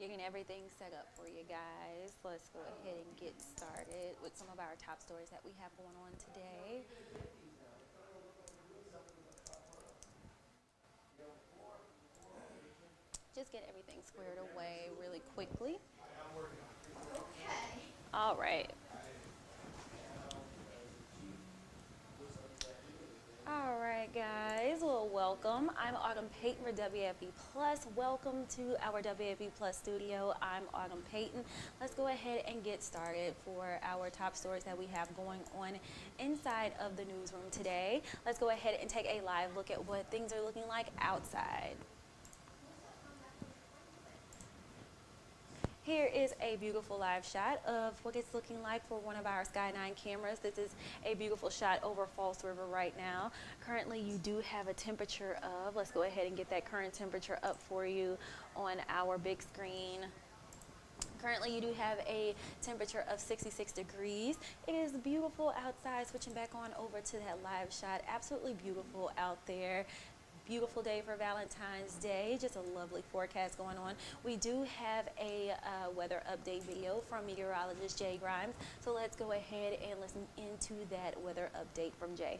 Getting everything set up for you guys. Let's go ahead and get started with some of our top stories that we have going on today. Just get everything squared away really quickly. All right. All right, guys. Well, welcome. I'm Autumn Payton for WAFB Plus. Welcome to our WAFB Plus studio. I'm Autumn Payton. Let's go ahead and get started for our top stories that we have going on inside of the newsroom today. Let's go ahead and take a live look at what things are looking like outside. Here is a beautiful live shot of what it's looking like for one of our Sky 9 cameras. This is a beautiful shot over Falls River right now. Currently, you do have a temperature of, let's go ahead and get that current temperature up for you on our big screen. Currently, you do have a temperature of 66 degrees. It is beautiful outside. Switching back on over to that live shot. Absolutely beautiful out there. Beautiful day for Valentine's Day. Just a lovely forecast going on. We do have a weather update video from meteorologist Jay Grimes. So let's go ahead and listen into that weather update from Jay.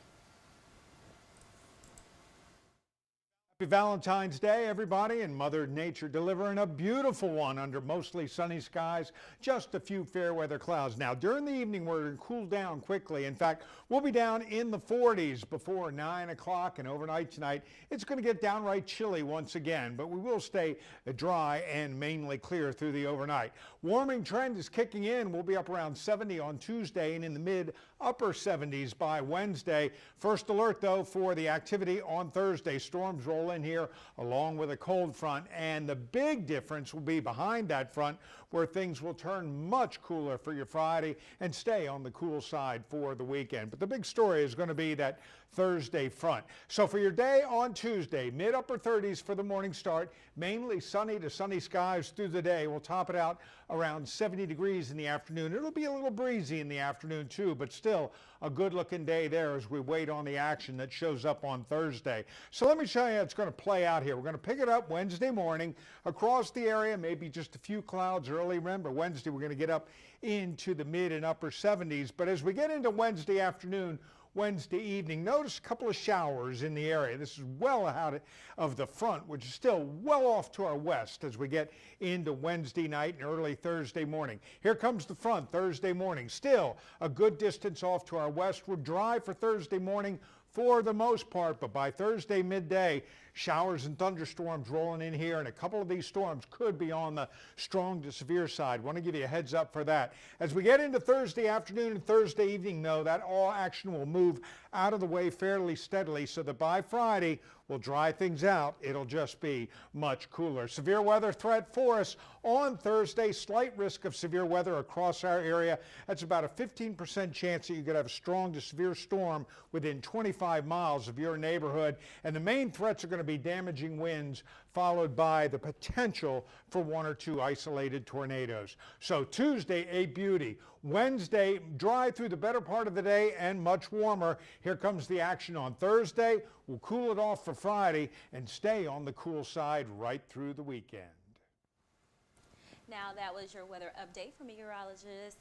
Happy Valentine's Day, everybody, and Mother Nature delivering a beautiful one under mostly sunny skies, just a few fair weather clouds. Now, during the evening, we're going to cool down quickly. In fact, we'll be down in the 40s before 9 o'clock, and overnight tonight, it's going to get downright chilly once again, but we will stay dry and mainly clear through the overnight. Warming trend is kicking in. We'll be up around 70 on Tuesday and in the mid-upper 70s by Wednesday. First alert, though, for the activity on Thursday. Storms roll in here along with a cold front, and the big difference will be behind that front, where things will turn much cooler for your Friday and stay on the cool side for the weekend. But the big story is going to be that Thursday front. So for your day on Tuesday, mid-upper 30s for the morning start, mainly sunny to sunny skies through the day. We'll top it out around 70 degrees in the afternoon. It'll be a little breezy in the afternoon too, but still a good looking day there as we wait on the action that shows up on Thursday. So let me show you how it's going to play out here. We're going to pick it up Wednesday morning across the area, maybe just a few clouds early. Remember, Wednesday we're going to get up into the mid and upper 70s, but as we get into Wednesday afternoon, Wednesday evening, notice a couple of showers in the area. This is well out of the front, which is still well off to our west as we get into Wednesday night and early Thursday morning. Here comes the front Thursday morning. Still a good distance off to our west. We're dry for Thursday morning for the most part, but by Thursday midday, showers and thunderstorms rolling in here, and a couple of these storms could be on the strong to severe side. Want to give you a heads up for that. As we get into Thursday afternoon and Thursday evening, though, that all action will move out of the way fairly steadily, so that by Friday we'll dry things out. It'll just be much cooler. Severe weather threat for us on Thursday. Slight risk of severe weather across our area. That's about a 15% chance that you could have a strong to severe storm within 25 miles of your neighborhood. And the main threats are going to be damaging winds, followed by the potential for one or two isolated tornadoes. So Tuesday, a beauty. Wednesday, dry through the better part of the day and much warmer. Here comes the action on Thursday. We'll cool it off for Friday and stay on the cool side right through the weekend. Now, that was your weather update from meteorologist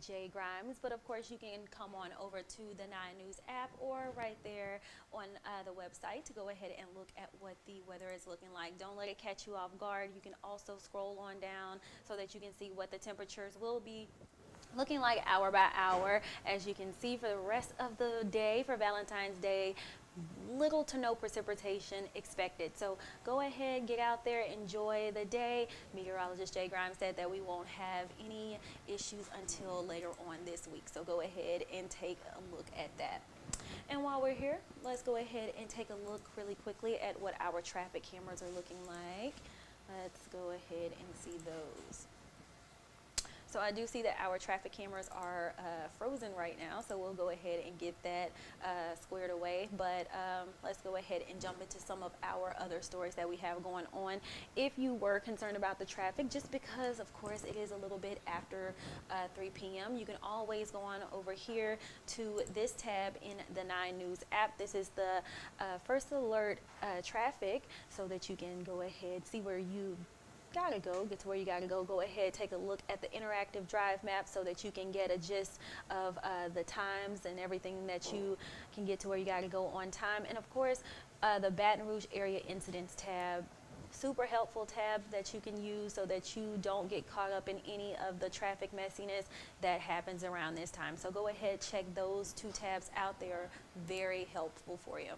Jay Grimes. But of course, you can come on over to the 9 News app or right there on the website to go ahead and look at what the weather is looking like. Don't let it catch you off guard. You can also scroll on down so that you can see what the temperatures will be looking like hour by hour. As you can see, for the rest of the day, for Valentine's Day, little to no precipitation expected. So go ahead, get out there, enjoy the day. Meteorologist Jay Grimes said that we won't have any issues until later on this week. So go ahead and take a look at that. And while we're here, let's go ahead and take a look really quickly at what our traffic cameras are looking like. Let's go ahead and see those. So I do see that our traffic cameras are frozen right now, so we'll go ahead and get that squared away. But let's go ahead and jump into some of our other stories that we have going on. If you were concerned about the traffic, just because, of course, it is a little bit after 3 p.m., you can always go on over here to this tab in the 9 News app. This is the first alert traffic, so that you can go ahead, see where you gotta go, get to where you gotta go, go ahead, take a look at the interactive drive map so that you can get a gist of the times and everything that you can get to where you gotta go on time. And of course, the Baton Rouge Area Incidents tab, super helpful tab that you can use so that you don't get caught up in any of the traffic messiness that happens around this time. So go ahead, check those two tabs out. They are very helpful for you.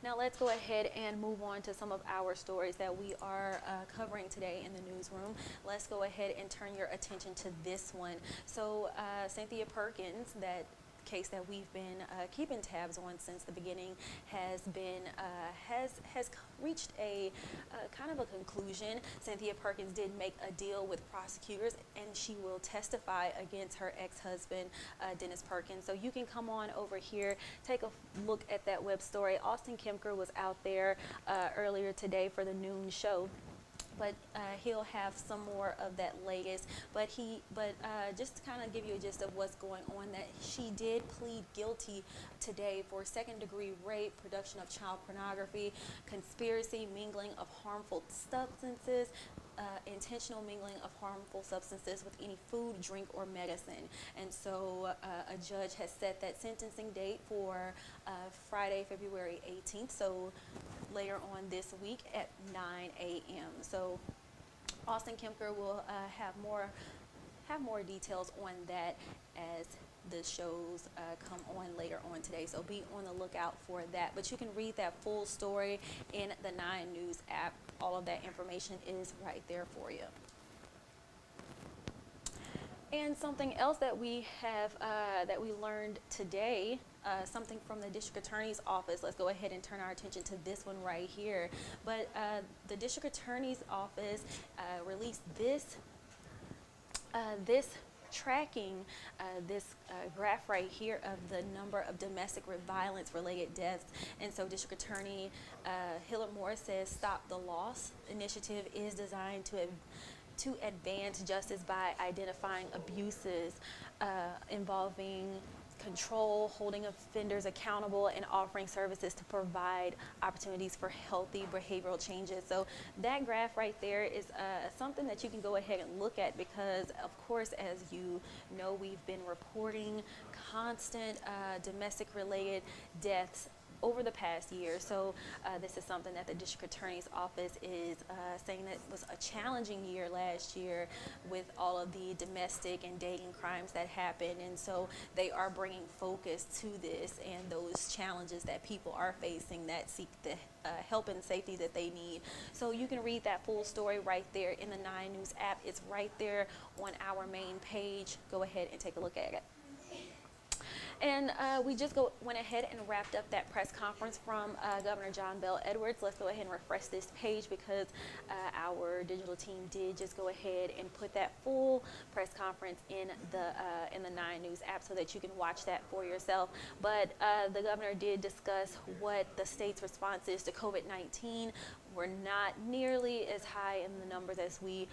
Now let's go ahead and move on to some of our stories that we are covering today in the newsroom. Let's go ahead and turn your attention to this one. So Cynthia Perkins, that case that we've been keeping tabs on since the beginning, has been has reached a kind of a conclusion. Cynthia Perkins did make a deal with prosecutors, and she will testify against her ex-husband, Dennis Perkins. So you can come on over here, take a look at that web story. Austin Kemker was out there earlier today for the noon show. But he'll have some more of that latest. But just to kind of give you a gist of what's going on, that she did plead guilty today for second-degree rape, production of child pornography, conspiracy, mingling of harmful substances, intentional mingling of harmful substances with any food, drink, or medicine. And so a judge has set that sentencing date for Friday, February 18th. So later on this week at 9 a.m. So Austin Kemker will have more details on that as the shows come on later on today. So be on the lookout for that. But you can read that full story in the 9 News app. All of that information is right there for you. And something else that we have that we learned today, something from the district attorney's office. Let's go ahead and turn our attention to this one right here. But the district attorney's office released this tracking, this graph right here of the number of domestic violence related deaths. And so District Attorney Hillard Moore says Stop the Loss initiative is designed to advance justice by identifying abuses involving control, holding offenders accountable, and offering services to provide opportunities for healthy behavioral changes. So that graph right there is something that you can go ahead and look at, because of course, as you know, we've been reporting constant domestic related deaths over the past year. So this is something that the district attorney's office is saying that was a challenging year last year with all of the domestic and dating crimes that happened. And so they are bringing focus to this and those challenges that people are facing that seek the help and safety that they need. So you can read that full story right there in the 9 News app. It's right there on our main page. Go ahead and take a look at it. And we just went ahead and wrapped up that press conference from Governor John Bel Edwards. Let's go ahead and refresh this page, because our digital team did just go ahead and put that full press conference in the 9 News app so that you can watch that for yourself. But the governor did discuss what the state's response is to COVID-19. We're not nearly as high in the numbers as we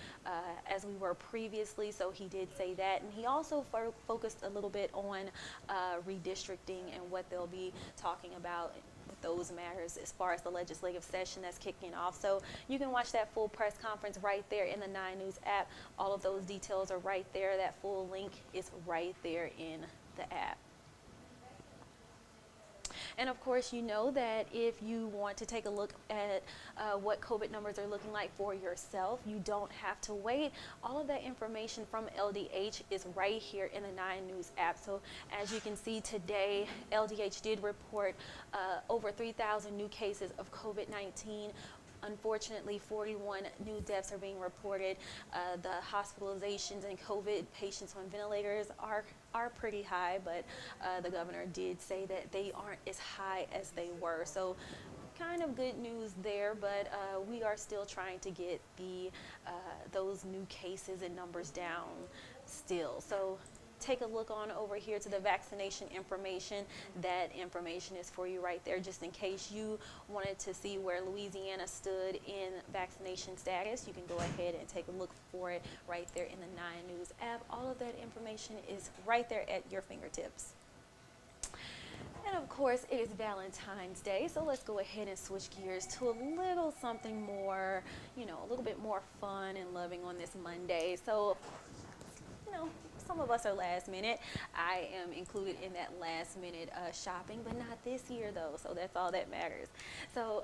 were previously, so he did say that. And he also focused a little bit on redistricting and what they'll be talking about with those matters as far as the legislative session that's kicking off. So you can watch that full press conference right there in the 9 News app. All of those details are right there. That full link is right there in the app. And of course, you know that if you want to take a look at what COVID numbers are looking like for yourself, you don't have to wait. All of that information from LDH is right here in the 9 News app. So as you can see today, LDH did report over 3,000 new cases of COVID-19. Unfortunately, 41 new deaths are being reported. The hospitalizations and COVID patients on ventilators are pretty high, but the governor did say that they aren't as high as they were. So kind of good news there, but we are still trying to get those new cases and numbers down still. So take a look on over here to the vaccination information. That information is for you right there, just in case you wanted to see where Louisiana stood in vaccination status. You can go ahead and take a look for it right there in the 9 News app. All of that information is right there at your fingertips. And of course, it is Valentine's Day, so let's go ahead and switch gears to a little something more, a little bit more fun and loving on this Monday. So, some of us are last minute. I am included in that last minute shopping, but not this year though, so that's all that matters. So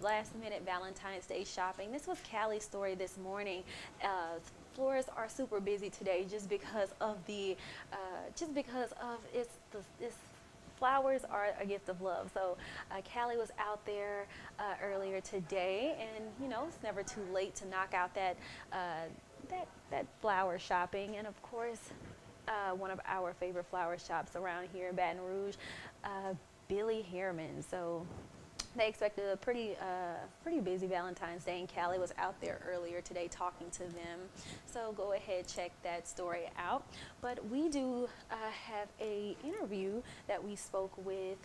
last minute Valentine's Day shopping. This was Callie's story this morning. Florists are super busy today just because of it's flowers are a gift of love. So Callie was out there earlier today, and it's never too late to knock out that flower shopping. And of course, one of our favorite flower shops around here in Baton Rouge, Billy Harriman. So they expected a pretty busy Valentine's Day, and Callie was out there earlier today talking to them. So go ahead, check that story out. But we do have a interview that we spoke with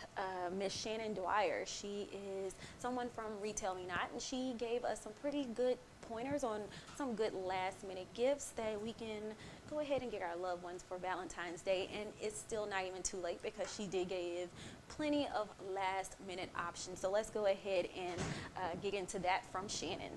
Miss Shannon Dwyer. She is someone from Retail Me Not, and she gave us some pretty good pointers on some good last minute gifts that we can go ahead and get our loved ones for Valentine's Day. And it's still not even too late because she did give plenty of last minute options. So let's go ahead and get into that from Shannon.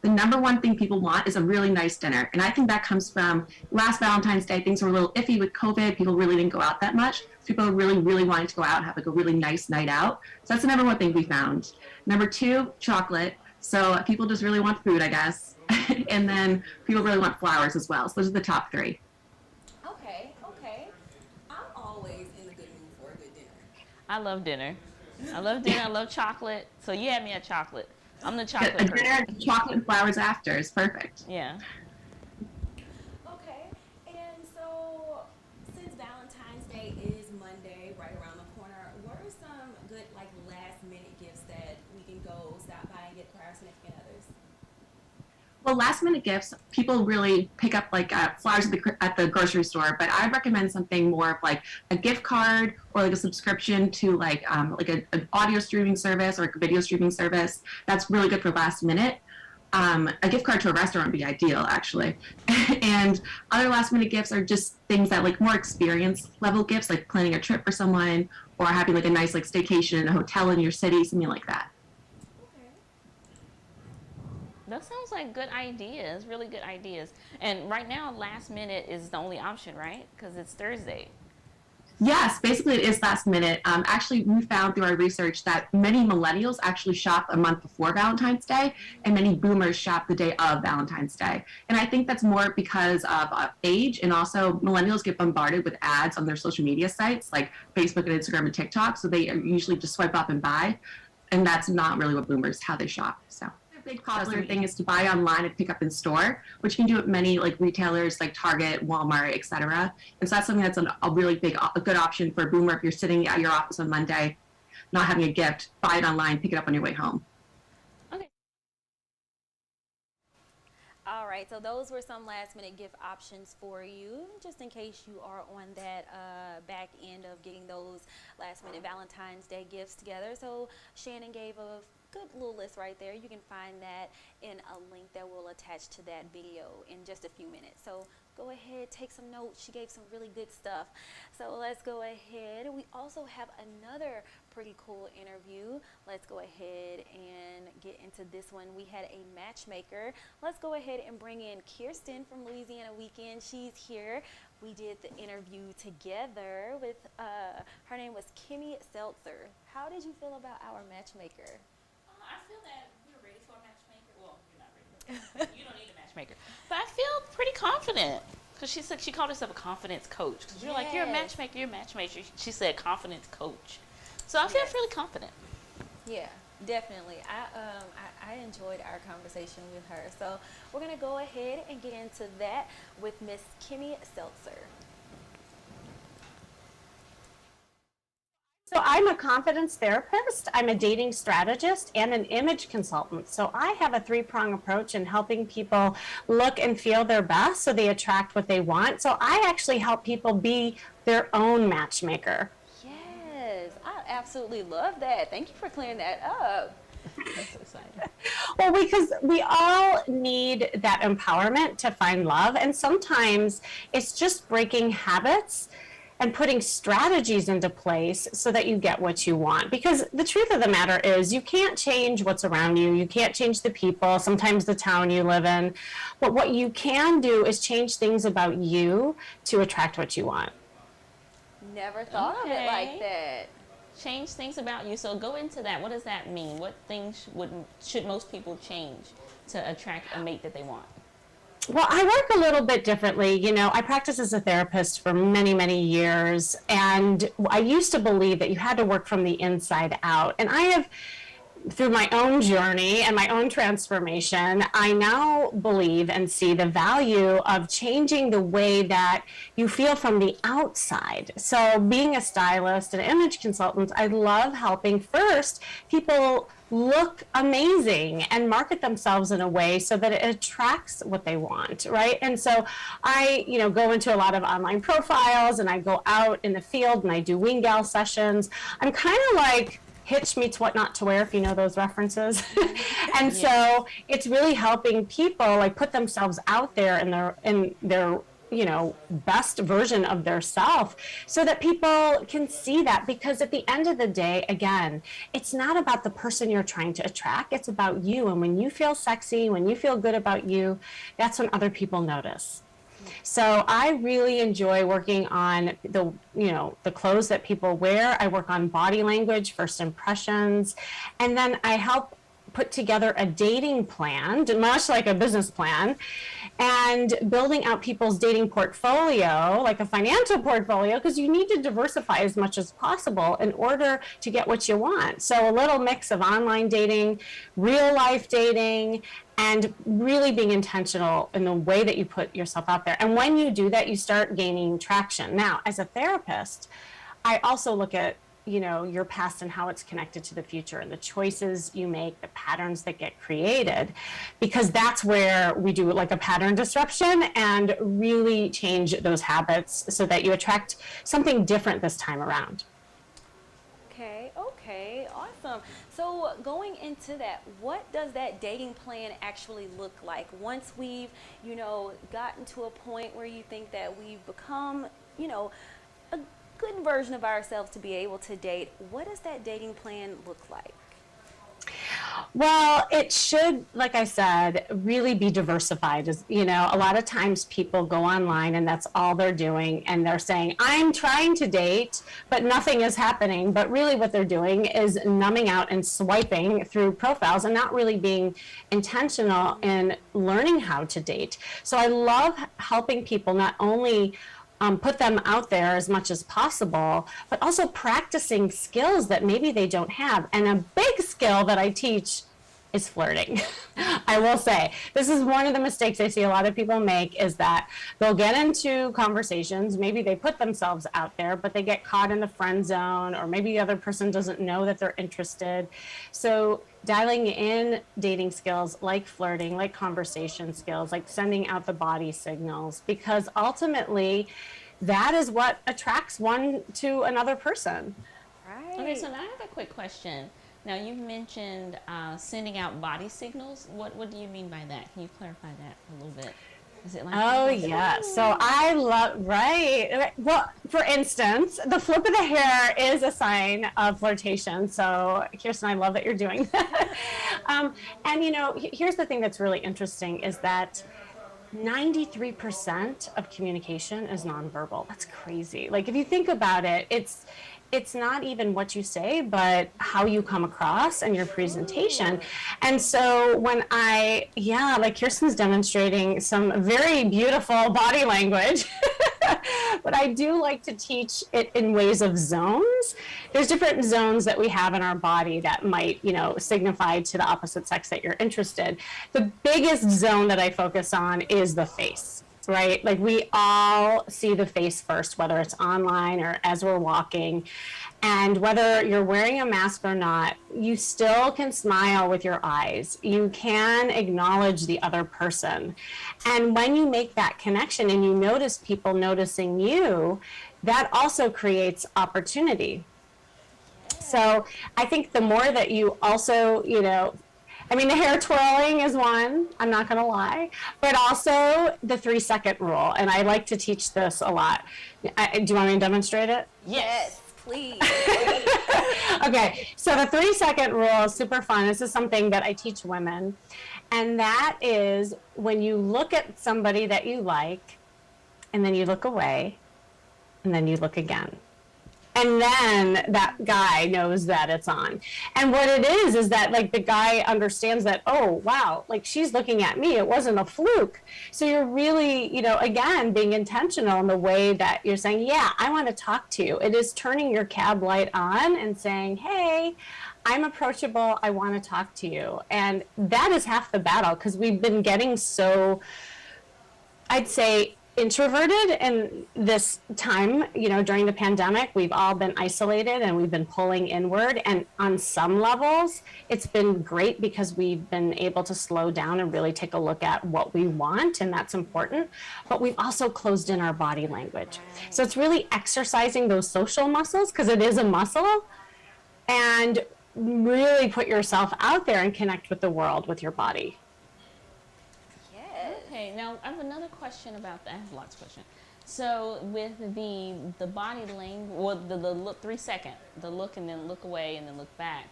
The number one thing people want is a really nice dinner. And I think that comes from last Valentine's Day. Things were a little iffy with COVID. People really didn't go out that much. People really, really wanted to go out and have like a really nice night out. So that's the number one thing we found. Number two, chocolate. So people just really want food, I guess. And then people really want flowers as well. So those are the top three. Okay. I'm always in the good mood for a good dinner. I love dinner. I love chocolate. So you had me at chocolate. I'm the chocolate A person. dinner, chocolate and flowers after is perfect. Yeah. Okay, and so since Valentine's Day is Monday, right around the corner, what are some good last minute gifts that we can go stop by and get for our significant others? Well, last minute gifts, people really pick up flowers at the grocery store, but I recommend something more of like a gift card or like a subscription to an audio streaming service or a video streaming service. That's really good for last minute. A gift card to a restaurant would be ideal, actually. And other last minute gifts are just things that more experience level gifts, like planning a trip for someone or having a nice staycation in a hotel in your city, something like that. That sounds like good ideas, really good ideas. And right now, last minute is the only option, right? Because it's Thursday. Yes, basically it is last minute. Actually, we found through our research that many millennials actually shop a month before Valentine's Day, and many boomers shop the day of Valentine's Day. And I think that's more because of age, and also millennials get bombarded with ads on their social media sites like Facebook and Instagram and TikTok, so they usually just swipe up and buy, and that's not really what boomers, how they shop. So. Big popular thing is to buy online and pick up in store, which you can do at many retailers like Target, Walmart, etc. And so that's something that's a really a good option for a boomer if you're sitting at your office on Monday, not having a gift, buy it online, pick it up on your way home. Okay. All right, so those were some last minute gift options for you, just in case you are on that back end of getting those last minute Valentine's Day gifts together. So Shannon gave a good little list right there. You can find that in a link that we'll attach to that video in just a few minutes. So go ahead, take some notes. She gave some really good stuff. So let's go ahead. We also have another pretty cool interview. Let's go ahead and get into this one. We had a matchmaker. Let's go ahead and bring in Kirsten from Louisiana Weekend. She's here. We did the interview together with, her name was Kimmy Seltzer. How did you feel about our matchmaker? I feel that we're ready for a matchmaker. Well, you're not ready. You don't need a matchmaker. But I feel pretty confident. Because she said she called herself a confidence coach. Because you're like, you're a matchmaker, you're a matchmaker. She said confidence coach. So I feel really confident. Yeah, definitely. I enjoyed our conversation with her. So we're going to go ahead and get into that with Miss Kimmy Seltzer. So I'm a confidence therapist, I'm a dating strategist, and an image consultant. So I have a three-prong approach in helping people look and feel their best so they attract what they want. So I actually help people be their own matchmaker. Yes, I absolutely love that. Thank you for clearing that up. That's so exciting. Well, because we all need that empowerment to find love, and sometimes it's just breaking habits. and putting strategies into place so that you get what you want. Because the truth of the matter is you can't change what's around you. You can't change the people, sometimes the town you live in. But what you can do is change things about you to attract what you want. Never thought of it like that. Change things about you. So go into that. What does that mean? What things should most people change to attract a mate that they want? Well, I work a little bit differently. You know, I practiced as a therapist for many, many years, and I used to believe that you had to work from the inside out. And I have, through my own journey and my own transformation, I now believe and see the value of changing the way that you feel from the outside. So being a stylist and image consultant, I love helping first people look amazing and market themselves in a way so that it attracts what they want, right? And so I, go into a lot of online profiles, and I go out in the field and I do wing gal sessions. I'm kind of like Hitch meets What Not to Wear, if you know those references. And so it's really helping people like put themselves out there in their best version of their self, so that people can see that. Because at the end of the day, again, it's not about the person you're trying to attract, it's about you. And when you feel sexy, when you feel good about you, that's when other people notice. So I really enjoy working on the clothes that people wear. I work on body language, first impressions, and then I help put together a dating plan, much like a business plan, and building out people's dating portfolio, like a financial portfolio, because you need to diversify as much as possible in order to get what you want. So a little mix of online dating, real life dating, and really being intentional in the way that you put yourself out there. And when you do that, you start gaining traction. Now, as a therapist, I also look at your past and how it's connected to the future, and the choices you make, the patterns that get created, because that's where we do like a pattern disruption and really change those habits so that you attract something different this time around. Okay, awesome. So going into that, what does that dating plan actually look like once we've, gotten to a point where you think that we've become, a good version of ourselves to be able to date? What does that dating plan look like? Well, it should, like I said, really be diversified. A lot of times people go online and that's all they're doing, and they're saying, I'm trying to date, but nothing is happening. But really what they're doing is numbing out and swiping through profiles and not really being intentional in learning how to date. So I love helping people not only put them out there as much as possible, but also practicing skills that maybe they don't have. And a big skill that I teach is flirting. I will say, this is one of the mistakes I see a lot of people make, is that they'll get into conversations, maybe they put themselves out there, but they get caught in the friend zone, or maybe the other person doesn't know that they're interested. So dialing in dating skills like flirting, like conversation skills, like sending out the body signals, because ultimately that is what attracts one to another person. Right. Okay, so now I have a quick question. Now, you've mentioned sending out body signals. What do you mean by that? Can you clarify that a little bit? Is it like yeah. So I love, right. Well, for instance, the flip of the hair is a sign of flirtation. So Kirsten, I love that you're doing that. And here's the thing that's really interesting is that 93% of communication is nonverbal. That's crazy. Like if you think about it, it's not even what you say, but how you come across and your presentation. And so when like Kirsten's demonstrating some very beautiful body language, but I do like to teach it in ways of zones. There's different zones that we have in our body that might, signify to the opposite sex that you're interested. The biggest zone that I focus on is the face. Right? Like we all see the face first, whether it's online or as we're walking. And whether you're wearing a mask or not, you still can smile with your eyes. You can acknowledge the other person. And when you make that connection and you notice people noticing you, that also creates opportunity. So I think the more that you also, I mean, the hair twirling is one, I'm not going to lie, but also the 3-second rule. And I like to teach this a lot. Do you want me to demonstrate it? Yes, please. Okay, so the 3-second rule is super fun. This is something that I teach women. And that is when you look at somebody that you like, and then you look away, and then you look again. And then that guy knows that it's on. And what it is that like the guy understands that, oh, wow, like she's looking at me. It wasn't a fluke. So you're really, again, being intentional in the way that you're saying, yeah, I want to talk to you. It is turning your cab light on and saying, hey, I'm approachable. I want to talk to you. And that is half the battle because we've been getting so, I'd say, introverted in this time, during the pandemic. We've all been isolated and we've been pulling inward. And on some levels, it's been great because we've been able to slow down and really take a look at what we want, and that's important. But we've also closed in our body language. So it's really exercising those social muscles, because it is a muscle, and really put yourself out there and connect with the world with your body. Okay, now I have another question about that. I have lots of questions. So with the body language, well, the look, 3-second, the look and then look away and then look back.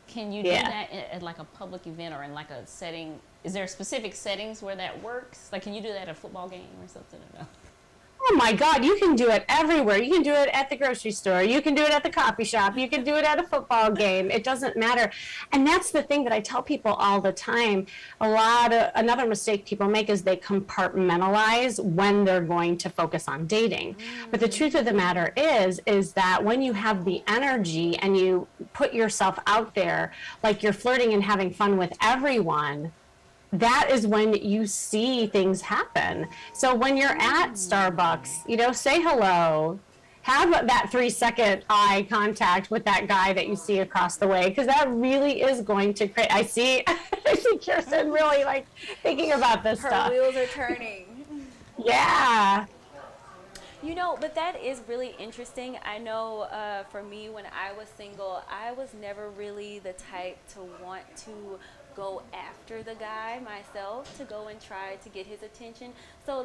Can you do that at like a public event or in like a setting? Is there specific settings where that works? Like, can you do that at a football game or something? Or no? Oh my God, you can do it everywhere. You can do it at the grocery store. You can do it at the coffee shop. You can do it at a football game. It doesn't matter. And that's the thing that I tell people all the time. Another mistake people make is they compartmentalize when they're going to focus on dating. But the truth of the matter is that when you have the energy and you put yourself out there, like you're flirting and having fun with everyone, that is when you see things happen. So when you're at Starbucks, say hello, have that 3-second eye contact with that guy that you see across the way, because that really is going to create, I see Kirsten really like thinking about this stuff. Her wheels are turning. Yeah. But that is really interesting. I know for me, when I was single, I was never really the type to want to go after the guy myself, to go and try to get his attention. So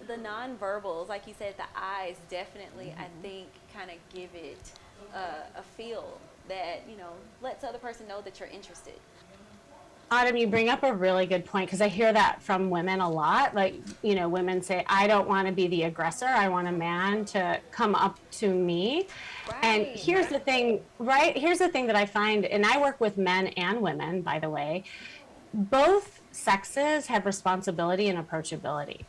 the nonverbals, like you said, the eyes definitely, I think, kind of give it a feel that, lets the other person know that you're interested. Autumn, you bring up a really good point, because I hear that from women a lot. Like, women say, I don't want to be the aggressor. I want a man to come up to me. Right. And here's the thing, right? Here's the thing that I find, and I work with men and women, by the way. Both sexes have responsibility and approachability.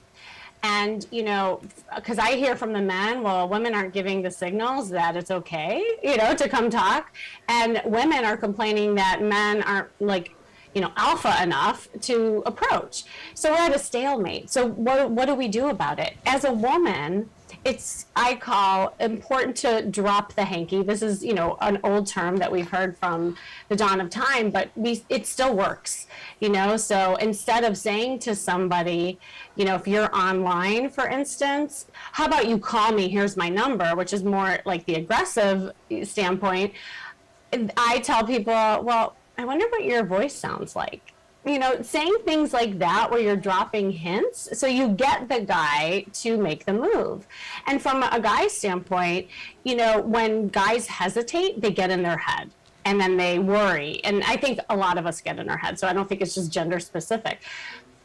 And, because I hear from the men, well, women aren't giving the signals that it's okay, to come talk. And women are complaining that men aren't, alpha enough to approach. So we're at a stalemate. So what do we do about it? As a woman, I call important to drop the hanky. This is, an old term that we've heard from the dawn of time, but it still works, So instead of saying to somebody, if you're online, for instance, how about you call me, here's my number, which is more like the aggressive standpoint. I tell people, well, I wonder what your voice sounds like. Saying things like that where you're dropping hints so you get the guy to make the move. And from a guy's standpoint, when guys hesitate, they get in their head and then they worry. And I think a lot of us get in our head, so I don't think it's just gender specific.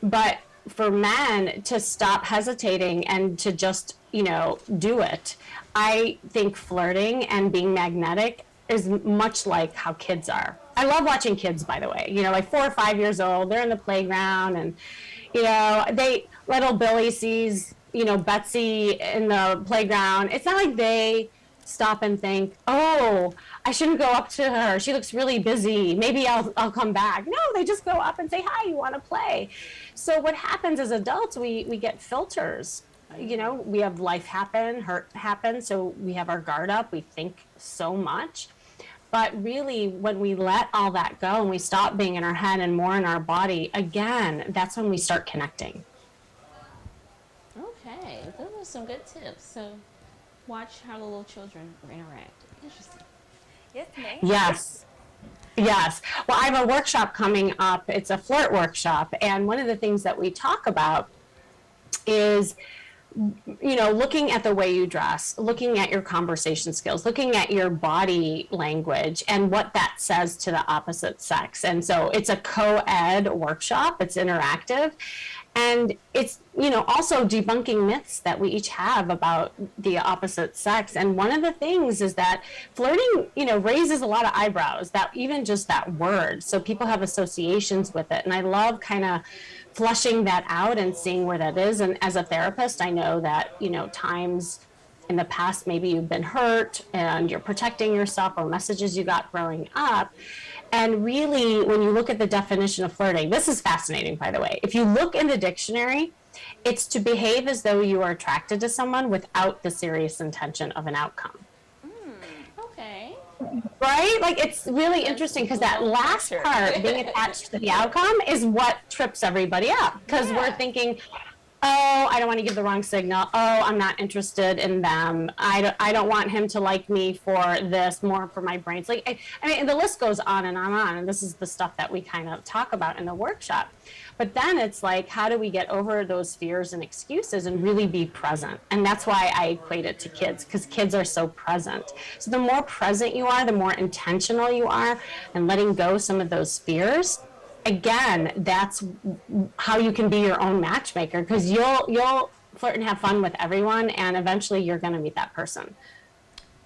But for men to stop hesitating and to just, do it, I think flirting and being magnetic is much like how kids are. I love watching kids, by the way, like 4 or 5 years old, they're in the playground and, little Billy sees, Betsy in the playground. It's not like they stop and think, oh, I shouldn't go up to her. She looks really busy. Maybe I'll come back. No, they just go up and say, hi, you want to play? So what happens as adults, we get filters. We have life happen, hurt happen. So we have our guard up. We think so much. But really, when we let all that go and we stop being in our head and more in our body, again, that's when we start connecting. Okay, those are some good tips. So watch how the little children interact. Interesting. Yes, ma'am. Yes. Yes. Well, I have a workshop coming up. It's a flirt workshop. And one of the things that we talk about is, looking at the way you dress, looking at your conversation skills, looking at your body language and what that says to the opposite sex. And so it's a co-ed workshop, it's interactive. And it's, also debunking myths that we each have about the opposite sex. And one of the things is that flirting, raises a lot of eyebrows, that even just that word. So people have associations with it. And I love kind of flushing that out and seeing where that is. And as a therapist, I know that, times in the past, maybe you've been hurt and you're protecting yourself, or messages you got growing up. And really, when you look at the definition of flirting, this is fascinating, by the way. If you look in the dictionary, it's to behave as though you are attracted to someone without the serious intention of an outcome. Okay. Right? Like, it's really interesting because that last part, being attached to the outcome, is what trips everybody up. Because we're thinking, oh, I don't want to give the wrong signal. Oh, I'm not interested in them. I don't want him to like me for this, more for my brains. Like, I mean, the list goes on and on and on. And this is the stuff that we kind of talk about in the workshop. But then it's like, how do we get over those fears and excuses and really be present? And that's why I equate it to kids, because kids are so present. So the more present you are, the more intentional you are, and letting go some of those fears, again, that's how you can be your own matchmaker, because you'll flirt and have fun with everyone, and eventually you're going to meet that person.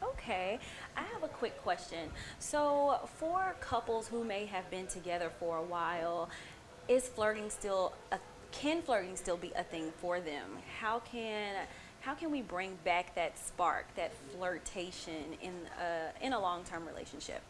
Okay, I have a quick question. So for couples who may have been together for a while, can flirting still be a thing for them? How can we bring back that spark, that flirtation in a long-term relationship?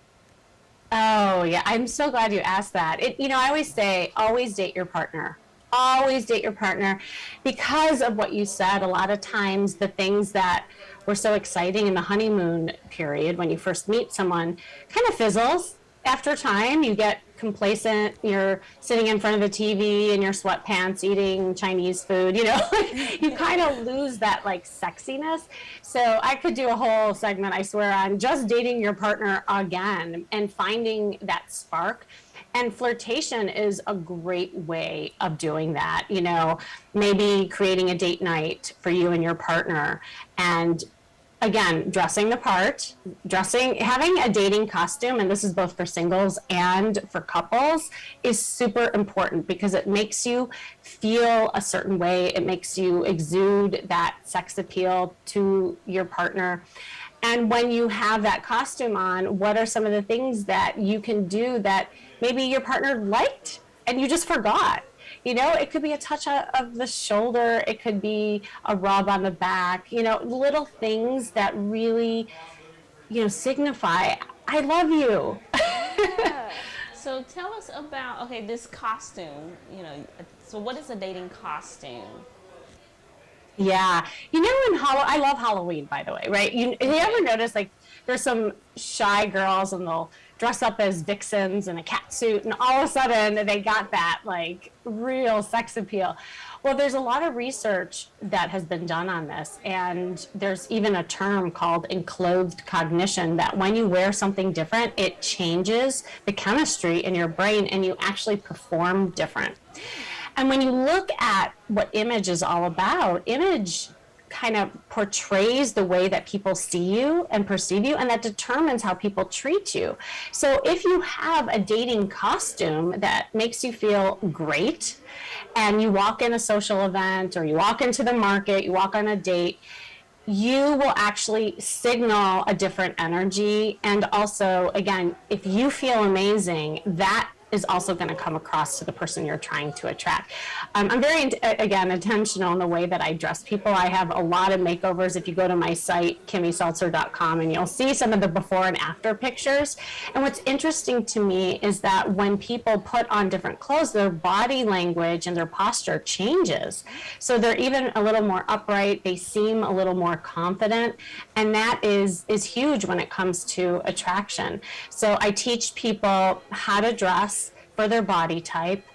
Oh, yeah. I'm so glad you asked that. I always say, always date your partner. Always date your partner, because of what you said. A lot of times the things that were so exciting in the honeymoon period when you first meet someone kind of fizzles after time. You get complacent. You're sitting in front of the TV in your sweatpants eating Chinese food, you kind of lose that like sexiness. So I could do a whole segment, I swear, on just dating your partner again and finding that spark. And flirtation is a great way of doing that. Maybe creating a date night for you and your partner, and again, dressing the part, having a dating costume, and this is both for singles and for couples, is super important, because it makes you feel a certain way. It makes you exude that sex appeal to your partner. And when you have that costume on, what are some of the things that you can do that maybe your partner liked and you just forgot? It could be a touch of the shoulder. It could be a rub on the back, little things that really, signify, I love you. Yeah. So tell us about, this costume, so what is a dating costume? Yeah. I love Halloween, by the way, right? You ever notice, like, there's some shy girls and they'll dress up as vixens in a cat suit, and all of a sudden they got that, like, real sex appeal. Well, there's a lot of research that has been done on this, and there's even a term called enclothed cognition, that when you wear something different, it changes the chemistry in your brain and you actually perform different. And when you look at what image is all about, image kind of portrays the way that people see you and perceive you, and that determines how people treat you. So if you have a dating costume that makes you feel great, and you walk in a social event, or you walk into the market, you walk on a date, you will actually signal a different energy. And also, again, if you feel amazing, that is also going to come across to the person you're trying to attract. I'm very, again, intentional in the way that I dress people. I have a lot of makeovers. If you go to my site, kimmyseltzer.com, and you'll see some of the before and after pictures. And what's interesting to me is that when people put on different clothes, their body language and their posture changes. So they're even a little more upright. They seem a little more confident. And that is huge when it comes to attraction. So I teach people how to dress for their body type.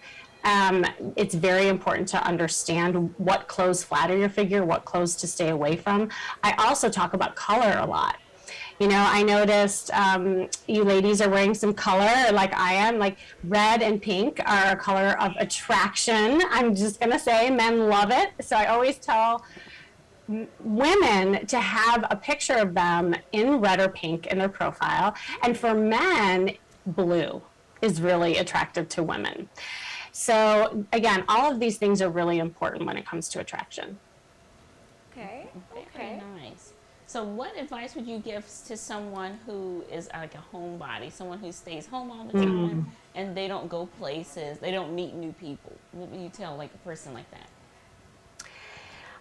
It's very important to understand what clothes flatter your figure, what clothes to stay away from. I also talk about color a lot. You know, I noticed you ladies are wearing some color like I am, like red and pink are a color of attraction. I'm just going to say men love it. So I always tell women to have a picture of them in red or pink in their profile. And for men, blue is really attractive to women. So again, all of these things are really important when it comes to attraction. Okay. Very nice. So what advice would you give to someone who is like a homebody, someone who stays home all the time and they don't go places, they don't meet new people? What would you tell like a person like that?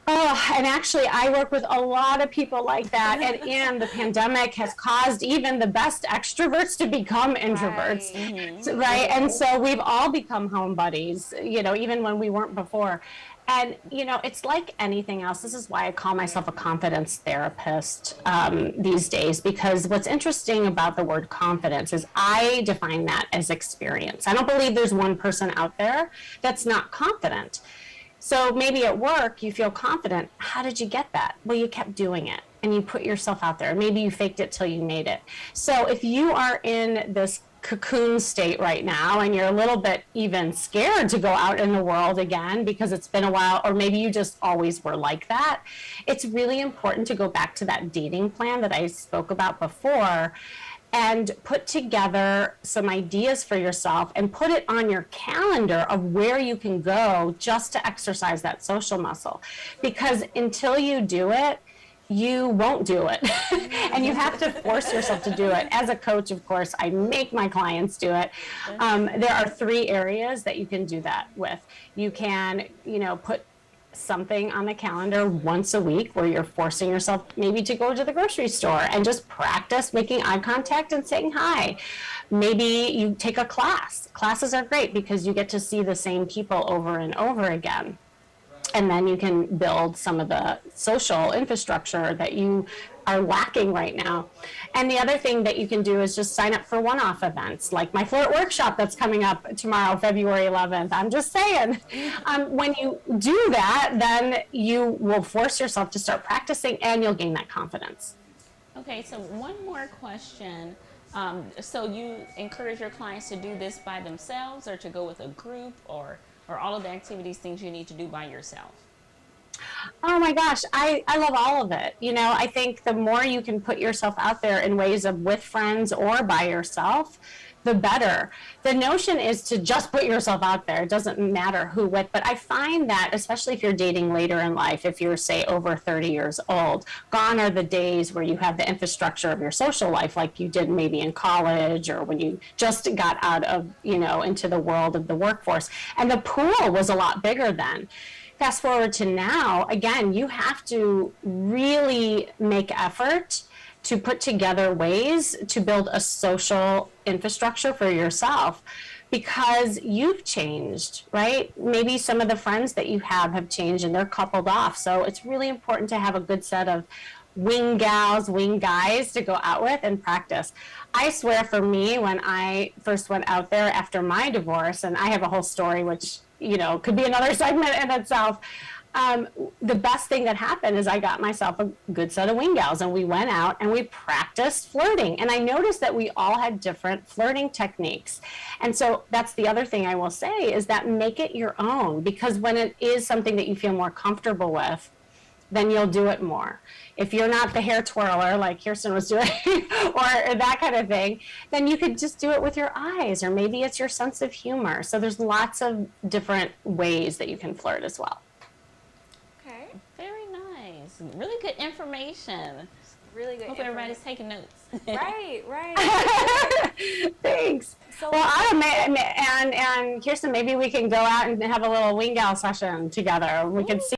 Oh, and actually, I work with a lot of people like that, and the pandemic has caused even the best extroverts to become introverts, right? And so we've all become home buddies, you know, even when we weren't before. And, you know, it's like anything else. This is why I call myself a confidence therapist these days, because what's interesting about the word confidence is I define that as experience. I don't believe there's one person out there that's not confident. So maybe at work you feel confident. How did you get that? Well, you kept doing it and you put yourself out there. Maybe you faked it till you made it. So if you are in this cocoon state right now and you're a little bit even scared to go out in the world again because it's been a while, or maybe you just always were like that, it's really important to go back to that dating plan that I spoke about before and put together some ideas for yourself and put it on your calendar of where you can go just to exercise that social muscle. Because until you do it, you won't do it. And you have to force yourself to do it. As a coach, of course, I make my clients do it. There are 3 areas that you can do that with. You can, you know, put something on the calendar once a week where you're forcing yourself maybe to go to the grocery store and just practice making eye contact and saying hi. Maybe you take a class. Classes are great because you get to see the same people over and over again. And then you can build some of the social infrastructure that you are lacking right now. And the other thing that you can do is just sign up for one-off events, like my flirt workshop that's coming up tomorrow, February 11th. I'm just saying, when you do that, then you will force yourself to start practicing and you'll gain that confidence. Okay, so one more question. So you encourage your clients to do this by themselves or to go with a group, or all of the activities, things you need to do by yourself? Oh my gosh, I love all of it. You know, I think the more you can put yourself out there in ways of with friends or by yourself, the better. The notion is to just put yourself out there. It doesn't matter who with, but I find that, especially if you're dating later in life, if you're, say, over 30 years old, gone are the days where you have the infrastructure of your social life like you did maybe in college or when you just got out of, you know, into the world of the workforce. And the pool was a lot bigger then. Fast forward to now, again, you have to really make effort to put together ways to build a social infrastructure for yourself because you've changed, right? Maybe some of the friends that you have changed and they're coupled off. So it's really important to have a good set of wing gals, wing guys to go out with and practice. I swear for me, when I first went out there after my divorce, and I have a whole story which, you know, could be another segment in itself. The best thing that happened is I got myself a good set of wing gals and we went out and we practiced flirting. And I noticed that we all had different flirting techniques. And so that's the other thing I will say is that make it your own, because when it is something that you feel more comfortable with, then you'll do it more. If you're not the hair twirler like Kirsten was doing or that kind of thing, then you could just do it with your eyes, or maybe it's your sense of humor. So there's lots of different ways that you can flirt as well. Okay. Very nice. Really good information. Really good. Hope everybody's taking notes. Right, right. Thanks. So, well, and Kirsten, maybe we can go out and have a little wing gal session together. We can see